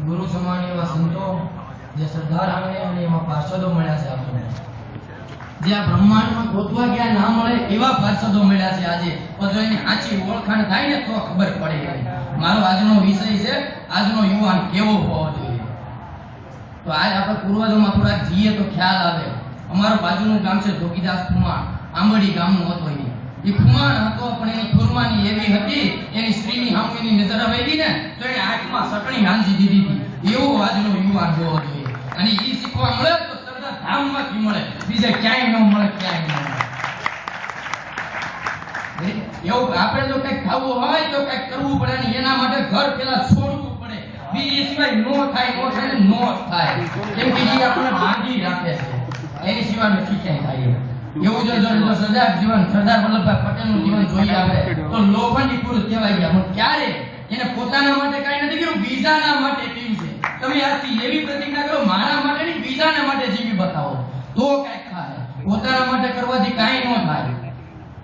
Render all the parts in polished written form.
ગુરુ સમાન એવા સંતો જે સરદાર આંગણે અને એમાં પાર્ષદો મળ્યા છે આપણને, જે આ બ્રહ્માંડમાં ગોતવા ગયા ના મળે એવા પાર્ષદો મળ્યા છે આજે. જો એની સાચી ઓળખાણ થાય ને તો ખબર પડે. મારો આજનો વિષય છે આજનો યુવાન કેવો હોવો જોઈએ. તો આજ આપણે પૂર્વજોમાં થોડાક જીએ તો ખ્યાલ આવે. અમારું બાજુનું ગામ છે જોગીદાસ ખુમાણ, આંબડી ગામનું હતો. એ ખુમાણ હતો પણ એની ખુરમાની એવી હતી, એની સ્ત્રીની સામેની નજર આવી ને તો એને આંખમાં સકણી નાંજી દીધી હતી. એવો આજનો યુવાન હોવો જોઈએ. અને એ શીખવા મળે તો સરદાર ધામમાંથી મળે, બીજે ક્યાંય ન મળે, ક્યાંય ન મળે. એવું આપણે જો કંઈક ખાવું હોય તો કંઈક કરવું પડે ને એના માટે ઘર પેલા છોડવું પડે. બીજી સિવાય નો થાય ને નો થાય. કેમ કે એ આપણને બાંધી રાખે છે, એની સિવાય નથી ક્યાંય થાય. એવું જો સરદાર જીવન, સરદાર વલ્લભભાઈ પટેલનું જીવન જોઈ આવે તો લોખંડી પુરુષ કહેવાય ગયા. પણ ક્યારે એને પોતાના માટે કાંઈ નથી કર્યું, બીજાના માટે કર્યું છે. તમે આજથી એવી પ્રતિજ્ઞા કરો, મારા માટે નહીં બીજાના માટે જીવી બતાવો તો કંઈક થાય. પોતાના માટે કરવાથી કાંઈ ન થાય.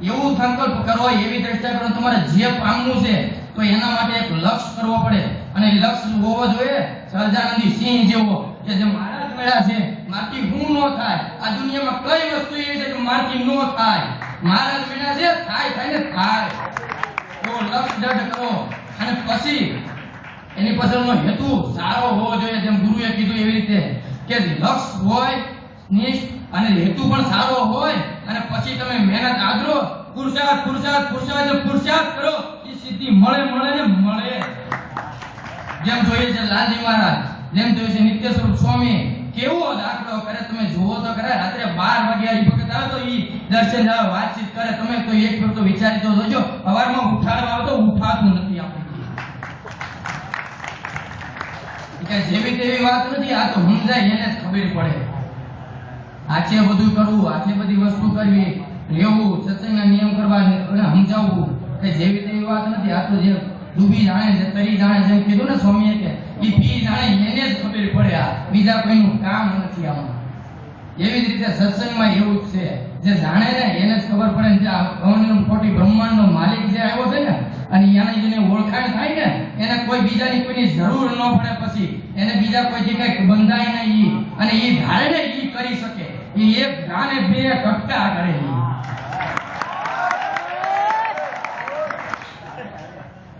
એવું સંકલ્પ કરો, એવી દ્રષ્ટિ કરો. તમારે જે પામવું છે તો એના માટે એક લક્ષ્ય કરવો પડે. અને લક્ષ્ય હોવો જોઈએ સહજાનંદી સિંહ જેવો, કે જે મારા જ મેળા છે, મારથી હું ન થાય. આ દુનિયામાં કઈ વસ્તુ એવી છે કે મારથી ન થાય? મારા જ મેળા છે, થાય ને થાય. તો લક્ષ્ય દૃઢ કરો અને પછી એની પાછળનો હેતુ સારો હોવો જોઈએ. જેમ ગુરુએ કીધું એવી રીતે કે લક્ષ્ય હોય નિષ્ઠ અને હેતુ પણ સારો હોય અને પછી તમે મહેનત આદરો, પુરુષાર્થ કરો, એ સિદ્ધિ મળે ને મળે. જેમ જોઈએ છે લાલજી મહારાજ, જેમ જોઈએ છે નિત્ય સ્વરૂપ સ્વામી, કેવો દાખલો કરે. તમે જુઓ તો ખરા, રાત્રે 12 વાગ્યા વખત આવે તો ઈ દર્શન આવે, વાતચીત કરે. તમે તો એક વખત તો વિચારી તો જોજો, સવારમાં ઉઠાડવા આવે તો ઉઠાતું નથી આપણી. કે જેવી તેવી વાત નથી, આ તો સમજાય એને જ ખબર પડે. આછે બધું કરવું, આછે બધી વસ્તુ કરવી, રહેવું, સત્સંગના નિયમ કરવા અને સમજાવવું, કે જેવી તેવી વાત નથી. આ તો જે ડૂબી જાણે છે, તરી જાણે છે, કીધું ને સ્વામીએ કે ઈ પી જાણે એને જ ખબર પડે. આ બીજા કોઈનું કામ નથી આમાં. એવી જ રીતે સત્સંગમાં એવું જ છે, જે જાણે ને એને જ ખબર પડે. જે આ કોટી બ્રહ્માંડનો માલિક જે આવ્યો છે ને, અને એને ઓળખાણ થાય ને, એને કોઈ બીજાની કોઈની જરૂર ન પડે. પછી એને બીજા કોઈથી કંઈક બંધાય નહીં, અને ઈ ધારે ને ઈ કરી શકે. ઈ એક ધાને બે કટકા કરે.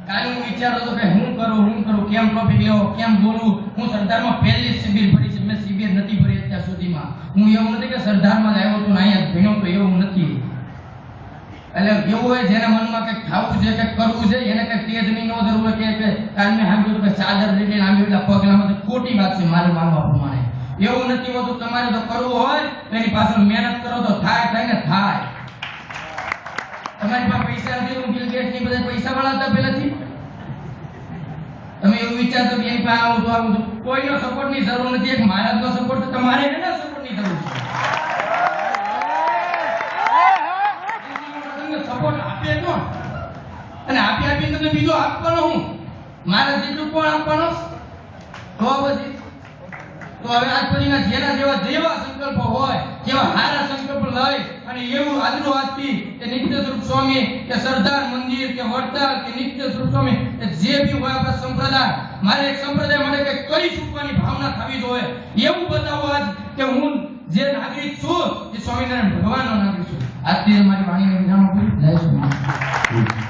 કાલે હું વિચારતો હતો કે હું કરું, કેમ ટોપિક લેવો, કેમ બોલવું. હું સરદારમાં પહેલી શિબિર ભરી છે, મેં શિબિર નથી ભરી અત્યાર સુધીમાં. હું એવું નથી કે સરદારમાં જ આવ્યો તો અહીંયા ભણ્યો તો, એવું નથી. એટલે એવું હોય જેના મનમાં કંઈક ખાવું છે, કંઈક કરવું છે, એને કંઈક તેજની ન જરૂર હોય. કે કાલ મેં સાંભળ્યું કે ચાદર લઈને આમ એટલા પગલામાં, તો ખોટી વાત છે મારે માનવા પ્રમાણે. એવું નથી હોતું. તમારે તો કરવું હોય તો એની પાછળ મહેનત કરો તો થાય ને થાય. તમારી પાસે પૈસા નથી, હું બિલ ગેટ્સ ની બધા પૈસા વાળા હતા પહેલાથી. તમે એવું વિચારતો કે એની પાસે આવું તો કોઈનો સપોર્ટ ની જરૂર નથી. એક મહારાજનો સપોર્ટ તો તમારે એના સપોર્ટ ની જરૂર છે. સપોર્ટ આપે કોણ? અને આપીને તમને બીજો આપવાનો હું? મારા જેટલું કોણ આપવાનો? તો પછી તો હવે આજ પછીના જેવા સંકલ્પો હોય, જેવા સારા સંકલ્પ લઈ અને એવું આજનો આજથી કે નિત્ય સ્વરૂપ સ્વામી કે સરદાર મંદિર કે વડતાલ કે નિત્ય સ્વરૂપ સ્વામી કે જે બી હોય આપણા સંપ્રદાય, મારે એક સંપ્રદાય માટે કંઈક કરી ચૂકવાની ભાવના થવી જોઈએ. એવું બતાવો આજ કે હું જે નાગરિક છું એ સ્વામિનારાયણ ભગવાનનો નાગરિક છું. આજથી મારી વાણીને વિરામ આપું. જય સ્વામિનારાયણ.